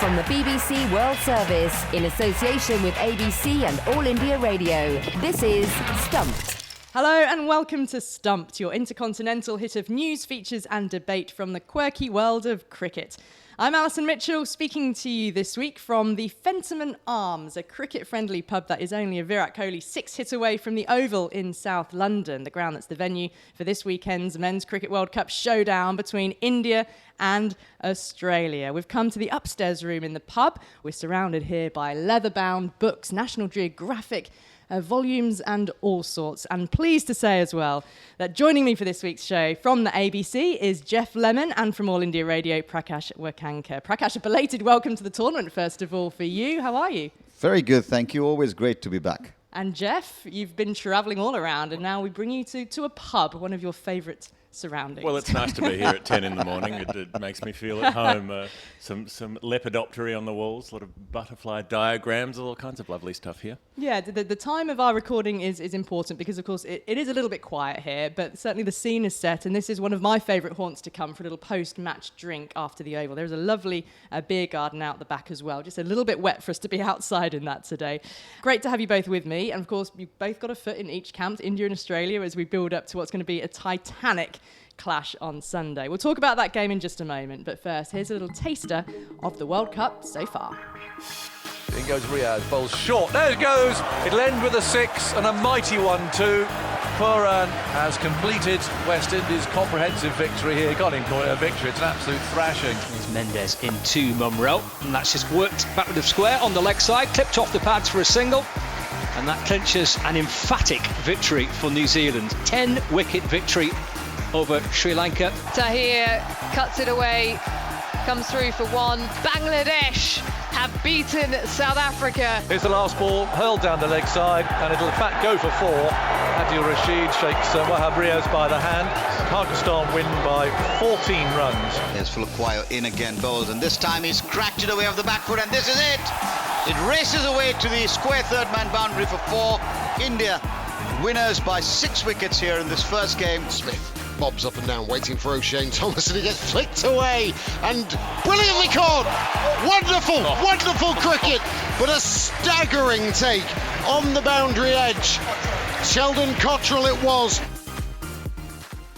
from the BBC World Service in association with ABC and All India Radio. This is Stumped. Hello and welcome to Stumped, your intercontinental hit of news, features and debate from the quirky world of cricket. I'm Alison Mitchell, speaking to you this week from the Fentiman Arms, a cricket-friendly pub that is only a Virat Kohli 6-hit away from the Oval in South London, the ground that's the venue for this weekend's Men's Cricket World Cup showdown between India and Australia. We've come to the upstairs room in the pub. We're surrounded here by leather-bound books, National Geographic volumes and all sorts. And pleased to say as well that joining me for this week's show from the ABC is Geoff Lemon, and from All India Radio, Prakash Wakankar. Prakash, a belated welcome to the tournament, first of all, for you. How are you? Very good, thank you. Always great to be back. And Geoff, you've been travelling all around, and now we bring you to a pub, one of your favourite surroundings. Well, it's nice to be here at 10 in the morning. It makes me feel at home. Some lepidoptery on the walls, a lot of butterfly diagrams, all kinds of lovely stuff here. Yeah, the time of our recording is important because, of course, it is a little bit quiet here, but certainly the scene is set, and this is one of my favourite haunts to come for a little post-match drink after the Oval. There's a lovely beer garden out the back as well, just a little bit wet for us to be outside in that today. Great to have you both with me, and of course, you've both got a foot in each camp, India and Australia, as we build up to what's going to be a titanic clash on Sunday. We'll talk about that game in just a moment, but first, here's a little taster of the World Cup so far. In goes Riaz, bowls short. There it goes. It'll end with a 6 and a mighty one too. Puran has completed West Indies' comprehensive victory here. Can't even call it a victory, it's an absolute thrashing. There's Mendes into Mumro, and that's just worked back with the square on the leg side, clipped off the pads for a single, and that clinches an emphatic victory for New Zealand. 10-wicket victory over Sri Lanka. Tahir cuts it away, comes through for one. Bangladesh have beaten South Africa. Here's the last ball, hurled down the leg side, and it'll in fact go for 4. Adil Rashid shakes Wahab Riaz by the hand. Pakistan win by 14 runs. Here's Fulakwayo in again, bowls, and this time he's cracked it away off the back foot, and this is it! It races away to the square third-man boundary for 4. India winners by 6 wickets here in this first game. Smith bobs up and down, waiting for O'Shane Thomas, and he gets flicked away, and brilliantly caught! Wonderful cricket, but a staggering take on the boundary edge. Sheldon Cottrell it was.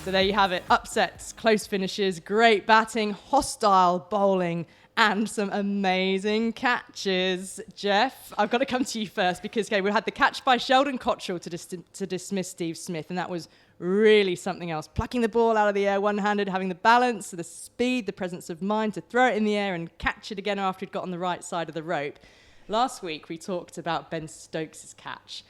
So there you have it, upsets, close finishes, great batting, hostile bowling, and some amazing catches. Geoff, I've got to come to you first because we had the catch by Sheldon Cottrell to dismiss Steve Smith, and that was really something else. Plucking the ball out of the air one-handed, having the balance, the speed, the presence of mind to throw it in the air and catch it again after he'd got on the right side of the rope. Last week we talked about Ben Stokes' catch.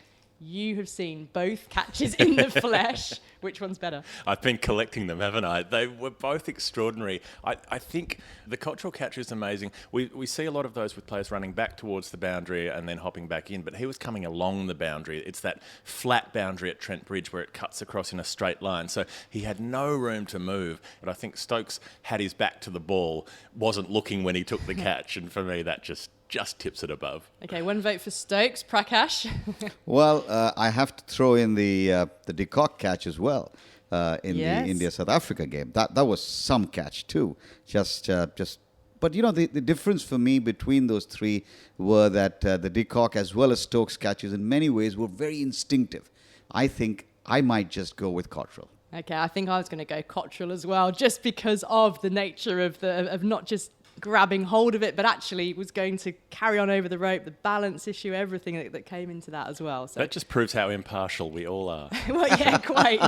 You have seen both catches in the flesh. Which one's better? I've been collecting them, haven't I? They were both extraordinary. I think the Cottrell catch is amazing. We see a lot of those with players running back towards the boundary and then hopping back in, but he was coming along the boundary. It's that flat boundary at Trent Bridge where it cuts across in a straight line. So he had no room to move. But I think Stokes had his back to the ball, wasn't looking when he took the catch, and for me that just tips it above. Okay, one vote for Stokes. Prakash? Well, I have to throw in the de Kock catch as well in the India-South Africa game. That was some catch too. But you know, the difference for me between those three were that the de Kock as well as Stokes catches in many ways were very instinctive. I think I might just go with Cottrell. Okay, I think I was going to go Cottrell as well, just because of the nature of not just grabbing hold of it, but actually was going to carry on over the rope, the balance issue, everything that came into that as well. So that just proves how impartial we all are. Well, yeah, quite.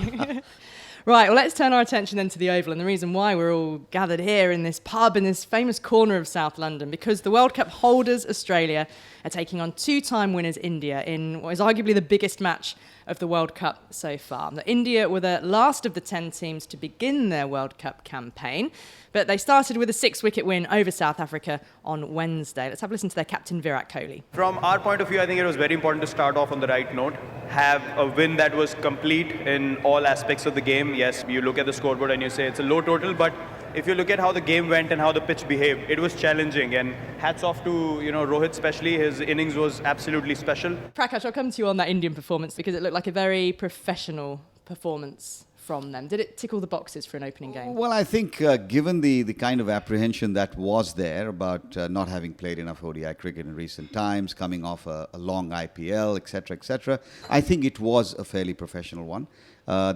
Right, well, let's turn our attention then to the Oval, and the reason why we're all gathered here in this pub in this famous corner of South London, because the World Cup holders, Australia, are taking on 2-time winners India in what is arguably the biggest match of the World Cup so far. Now, India were the last of the 10 teams to begin their World Cup campaign, but they started with a 6-wicket win over South Africa on Wednesday. Let's have a listen to their captain, Virat Kohli. From our point of view, I think it was very important to start off on the right note, have a win that was complete in all aspects of the game. Yes, you look at the scoreboard and you say it's a low total, but if you look at how the game went and how the pitch behaved, it was challenging, and hats off to Rohit especially. His innings was absolutely special. Prakash, I'll come to you on that Indian performance because it looked like a very professional performance from them? Did it tick all the boxes for an opening game? Well, I think given the kind of apprehension that was there about not having played enough ODI cricket in recent times, coming off a long IPL, etc., I think it was a fairly professional one.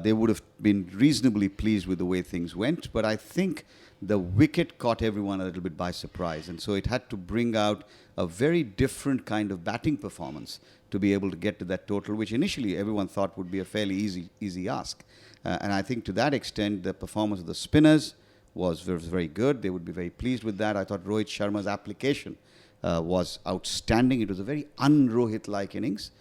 They would have been reasonably pleased with the way things went, but I think the wicket caught everyone a little bit by surprise, and so it had to bring out a very different kind of batting performance to be able to get to that total, which initially everyone thought would be a fairly easy ask. And I think to that extent, the performance of the spinners was very good. They would be very pleased with that. I thought Rohit Sharma's application was outstanding. It was a very un-Rohit-like innings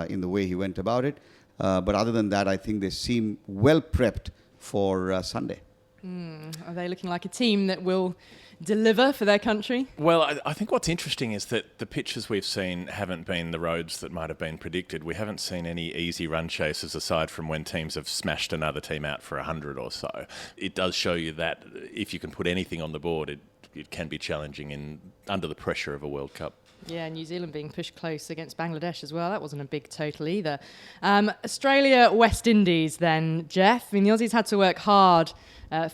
in the way he went about it. But other than that, I think they seem well prepped for Sunday. Are they looking like a team that will deliver for their country? Well, I think what's interesting is that the pitches we've seen haven't been the roads that might have been predicted. We haven't seen any easy run chases aside from when teams have smashed another team out for 100 or so. It does show you that if you can put anything on the board, it can be challenging under the pressure of a World Cup. Yeah, New Zealand being pushed close against Bangladesh as well. That wasn't a big total either. Australia, West Indies then, Geoff. I mean, the Aussies had to work hard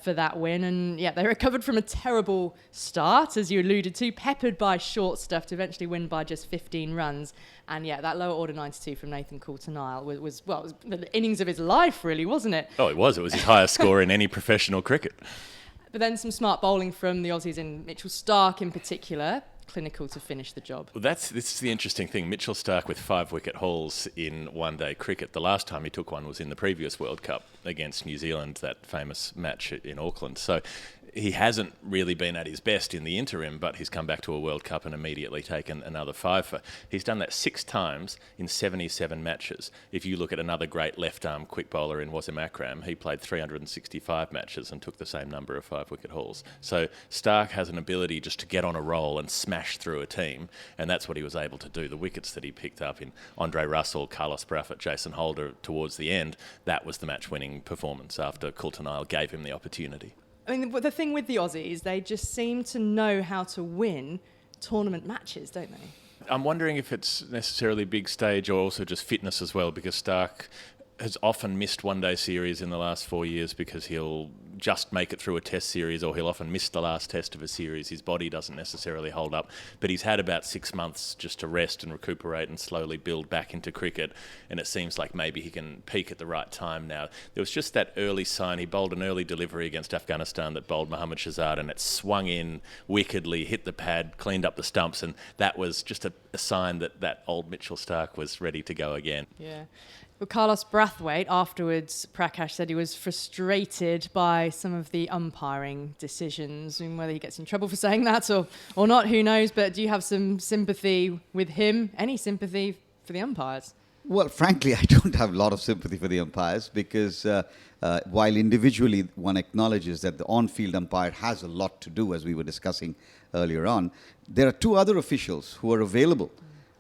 for that win. And yeah, they recovered from a terrible start, as you alluded to, peppered by short stuff to eventually win by just 15 runs. And yeah, that lower order 92 from Nathan Coulter-Nile was the innings of his life, really, wasn't it? Oh, it was. It was his highest score in any professional cricket. But then some smart bowling from the Aussies, and Mitchell Starc in particular, clinical to finish the job. Well, this is the interesting thing. Mitchell Starc with 5 wicket hauls in one-day cricket. The last time he took one was in the previous World Cup against New Zealand, that famous match in Auckland. So he hasn't really been at his best in the interim, but he's come back to a World Cup and immediately taken another 5 He's done that 6 times in 77 matches. If you look at another great left-arm quick bowler in Wasim Akram, he played 365 matches and took the same number of 5-wicket hauls. So Starc has an ability just to get on a roll and smash through a team, and that's what he was able to do. The wickets that he picked up in Andre Russell, Carlos Brathwaite, Jason Holder towards the end, that was the match-winning performance after Coulter-Nile gave him the opportunity. I mean, the thing with the Aussies, they just seem to know how to win tournament matches, don't they? I'm wondering if it's necessarily big stage or also just fitness as well, because Starc has often missed one-day series in the last 4 years because he'll just make it through a test series, or he'll often miss the last test of a series. His body doesn't necessarily hold up, but he's had about 6 months just to rest and recuperate and slowly build back into cricket, and it seems like maybe he can peak at the right time now. There was just that early sign. He bowled an early delivery against Afghanistan that bowled Mohammad Shahzad, and it swung in wickedly, hit the pad, cleaned up the stumps, and that was just a sign that old Mitchell Starc was ready to go again. Yeah. Well, Carlos Brathwaite, afterwards, Prakash said he was frustrated by some of the umpiring decisions. I mean, whether he gets in trouble for saying that or not, who knows? But do you have some sympathy with him? Any sympathy for the umpires? Well, frankly, I don't have a lot of sympathy for the umpires because while individually one acknowledges that the on-field umpire has a lot to do, as we were discussing earlier on, there are 2 other officials who are available.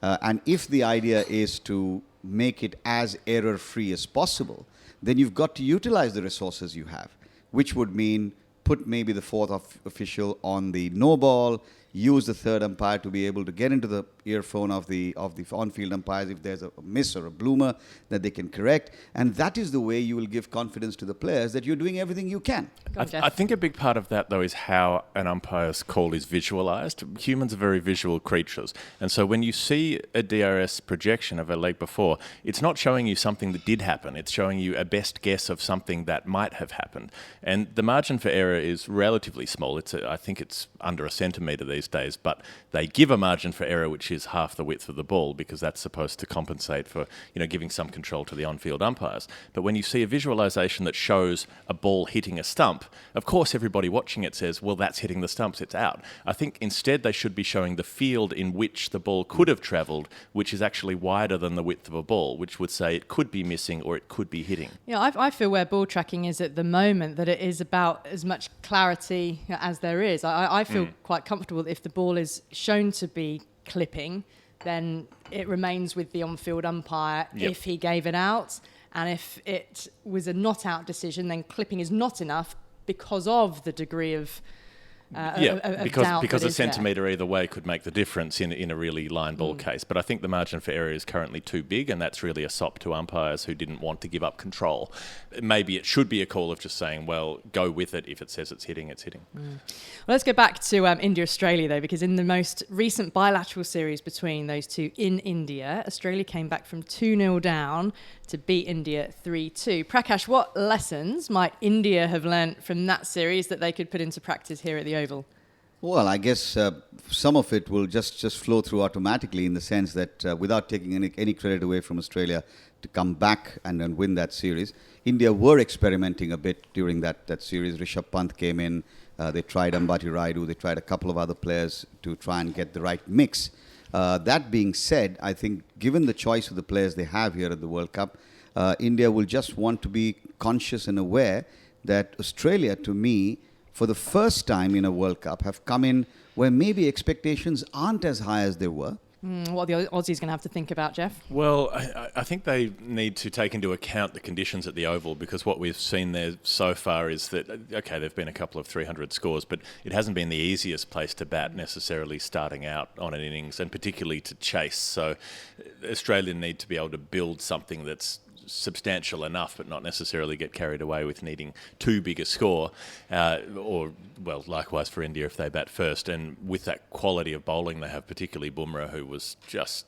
And if the idea is to make it as error-free as possible, then you've got to utilize the resources you have, which would mean put maybe the 4th official on the no ball, use the 3rd umpire to be able to get into the earphone of the on-field umpires if there's a miss or a bloomer that they can correct. And that is the way you will give confidence to the players that you're doing everything you can. I think a big part of that, though, is how an umpire's call is visualised. Humans are very visual creatures. And so when you see a DRS projection of a leg before, it's not showing you something that did happen. It's showing you a best guess of something that might have happened. And the margin for error is relatively small. I think it's under a centimetre these days, but they give a margin for error which is half the width of the ball because that's supposed to compensate for, giving some control to the on-field umpires. But when you see a visualisation that shows a ball hitting a stump, of course everybody watching it says, well, that's hitting the stumps, it's out. I think instead they should be showing the field in which the ball could have travelled, which is actually wider than the width of a ball, which would say it could be missing or it could be hitting. Yeah, I feel where ball tracking is at the moment that it is about as much clarity as there is. I feel quite comfortable that if the ball is shown to be clipping, then it remains with the on-field umpire if he gave it out. And if it was a not-out decision, then clipping is not enough because of the degree of because a centimetre either way could make the difference in a really line ball case. But I think the margin for error is currently too big, and that's really a sop to umpires who didn't want to give up control. Maybe it should be a call of just saying, well, go with it. If it says it's hitting, it's hitting. Well, let's go back to India-Australia, though, because in the most recent bilateral series between those two in India, Australia came back from 2-0 down to beat India 3-2. Prakash, what lessons might India have learnt from that series that they could put into practice here at the Oval? Well, I guess some of it will just flow through automatically, in the sense that without taking any credit away from Australia to come back and win that series, India were experimenting a bit during that series. Rishabh Pant came in, they tried Ambati Rayudu, they tried a couple of other players to try and get the right mix. That being said, I think given the choice of the players they have here at the World Cup, India will just want to be conscious and aware that Australia, to me, for the first time in a World Cup, have come in where maybe expectations aren't as high as they were. What are the Aussies going to have to think about, Geoff? Well, I think they need to take into account the conditions at the Oval, because what we've seen there so far is that, okay, there have been a couple of 300 scores, but it hasn't been the easiest place to bat necessarily starting out on an innings, and particularly to chase. So Australia need to be able to build something that's substantial enough, but not necessarily get carried away with needing too big a score, or, well, likewise for India if they bat first. And with that quality of bowling they have, particularly Bumrah, who was just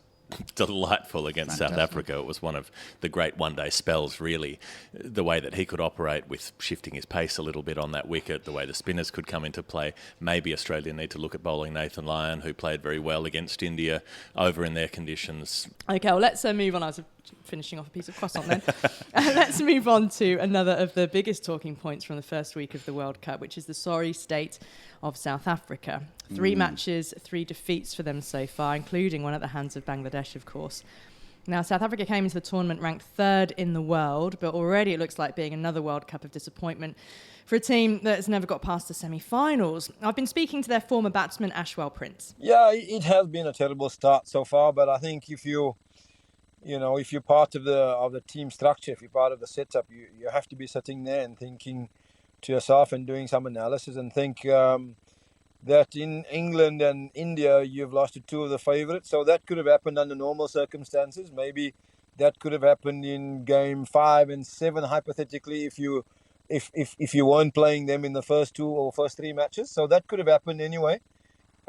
delightful against South Africa. It was one of the great one-day spells, really. The way that he could operate with shifting his pace a little bit on that wicket, the way the spinners could come into play. Maybe Australia need to look at bowling Nathan Lyon, who played very well against India over in their conditions. Okay, well, let's move on. I was finishing off a piece of croissant then. Let's move on to another of the biggest talking points from the first week of the World Cup, which is the sorry state of South Africa. 3 matches, 3 defeats for them so far, including one at the hands of Bangladesh, of course. Now, South Africa came into the tournament ranked 3rd in the world, but already it looks like being another World Cup of disappointment for a team that has never got past the semi-finals. I've been speaking to their former batsman, Ashwell Prince. Yeah, it has been a terrible start so far, but I think if you're part of the team structure, if you're part of the setup, you have to be sitting there and thinking to yourself and doing some analysis and think that in England and India, you've lost to 2 of the favourites. So that could have happened under normal circumstances. Maybe that could have happened in game 5 and 7, hypothetically, if you weren't playing them in the first 2 or first 3 matches. So that could have happened anyway.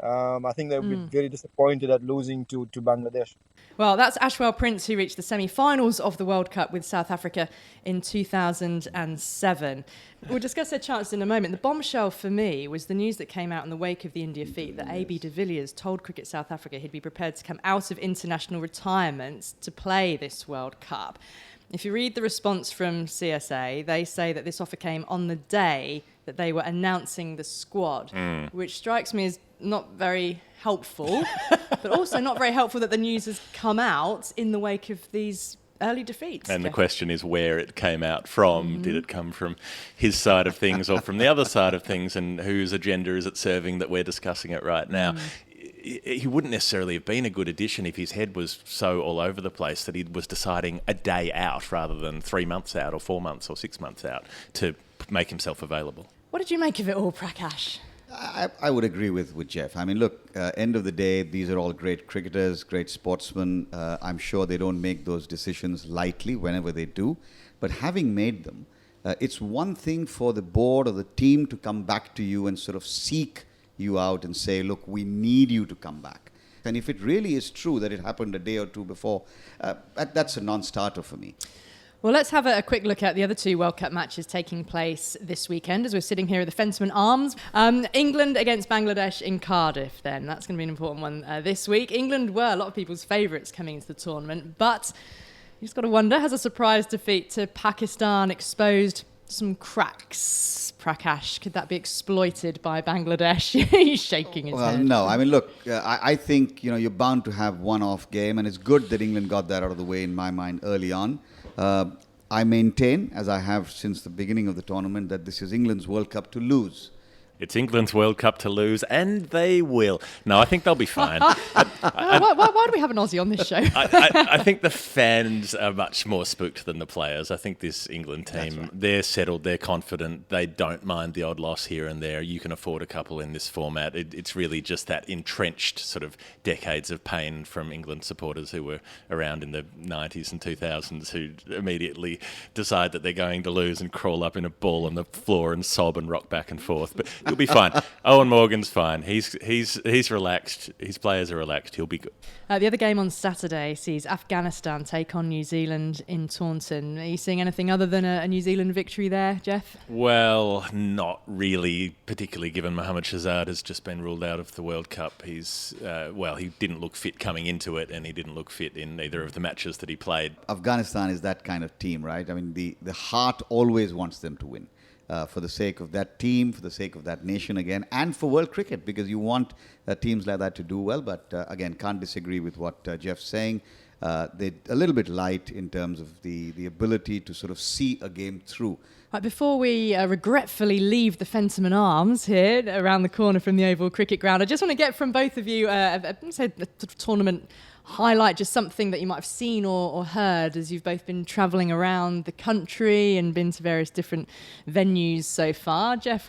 I think they would be very disappointed at losing to Bangladesh. Well, that's Ashwell Prince, who reached the semi-finals of the World Cup with South Africa in 2007. We'll discuss their chances in a moment. The bombshell for me was the news that came out in the wake of the India defeat that A B de Villiers told Cricket South Africa he'd be prepared to come out of international retirement to play this World Cup. If you read the response from CSA, they say that this offer came on the day that they were announcing the squad, which strikes me as not very helpful, but also not very helpful that the news has come out in the wake of these early defeats. And the question is where it came out from. Did it come from his side of things or from the other side of things, and whose agenda is it serving that we're discussing it right now? He wouldn't necessarily have been a good addition if his head was so all over the place that he was deciding a day out rather than 3 months out or 4 months or 6 months out to make himself available. What did you make of it all, Prakash? I would agree with Geoff. I mean, look, end of the day, these are all great cricketers, great sportsmen. I'm sure they don't make those decisions lightly whenever they do. But having made them, it's one thing for the board or the team to come back to you and sort of seek you out and say, look, we need you to come back. And if it really is true that it happened a day or 2 before, that's a non-starter for me. Well, let's have a quick look at the other 2 World Cup matches taking place this weekend as we're sitting here at the Fentiman Arms. England against Bangladesh in Cardiff, then. That's going to be an important one this week. England were a lot of people's favourites coming into the tournament, but you just got to wonder, has a surprise defeat to Pakistan exposed some cracks? Prakash, could that be exploited by Bangladesh? He's shaking his head. Well, no. I mean, look, I think, you're bound to have one-off game, and it's good that England got that out of the way, in my mind, early on. I maintain, as I have since the beginning of the tournament, that this is England's World Cup to lose. It's England's World Cup to lose, and they will. No, I think they'll be fine. Why do we have an Aussie on this show? I think the fans are much more spooked than the players. I think this England team, they're settled, they're confident, they don't mind the odd loss here and there. You can afford a couple in this format. It's really just that entrenched sort of decades of pain from England supporters who were around in the 90s and 2000s who immediately decide that they're going to lose and crawl up in a ball on the floor and sob and rock back and forth. But he'll be fine. Owen Morgan's fine. He's relaxed. His players are relaxed. He'll be good. The other game on Saturday sees Afghanistan take on New Zealand in Taunton. Are you seeing anything other than a New Zealand victory there, Geoff? Well, not really, particularly given Mohamed Shahzad has just been ruled out of the World Cup. He didn't look fit coming into it, and he didn't look fit in either of the matches that he played. Afghanistan is that kind of team, right? I mean, the heart always wants them to win. For the sake of that team, for the sake of that nation again, and for world cricket, because you want teams like that to do well. But again, can't disagree with what Geoff's saying. They're a little bit light in terms of the ability to sort of see a game through. Right, before we regretfully leave the Fentiman Arms here around the corner from the Oval Cricket Ground, I just want to get from both of you the tournament highlight, just something that you might have seen or heard as you've both been travelling around the country and been to various different venues so far. Geoff,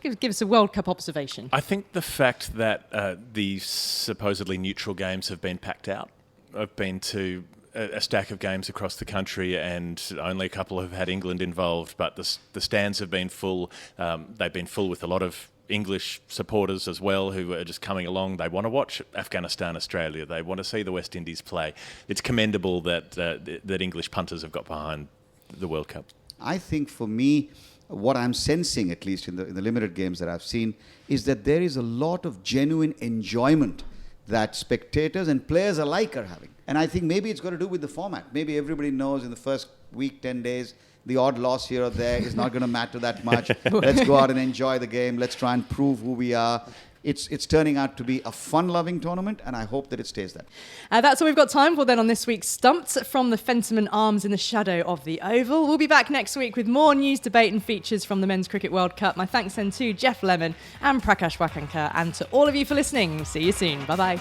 give us a World Cup observation. I think the fact that the supposedly neutral games have been packed out. I've been to a stack of games across the country, and only a couple have had England involved, but the stands have been full. They've been full with a lot of English supporters as well who are just coming along. They want to watch Afghanistan, Australia. They want to see the West Indies play. It's commendable that English punters have got behind the World Cup. I think for me, what I'm sensing, at least in the limited games that I've seen, is that there is a lot of genuine enjoyment that spectators and players alike are having. And I think maybe it's got to do with the format. Maybe everybody knows in the first week, 10 days, the odd loss here or there is not going to matter that much. Let's go out and enjoy the game. Let's try and prove who we are. It's turning out to be a fun-loving tournament, and I hope that it stays that. That's all we've got time for then on this week's Stumped from the Fentiman Arms in the shadow of the Oval. We'll be back next week with more news, debate and features from the Men's Cricket World Cup. My thanks then to Geoff Lemon and Prakash Wakankar, and to all of you for listening. See you soon. Bye-bye.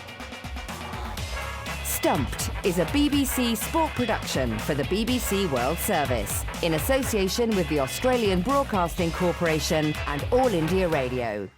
Stumped is a BBC sport production for the BBC World Service in association with the Australian Broadcasting Corporation and All India Radio.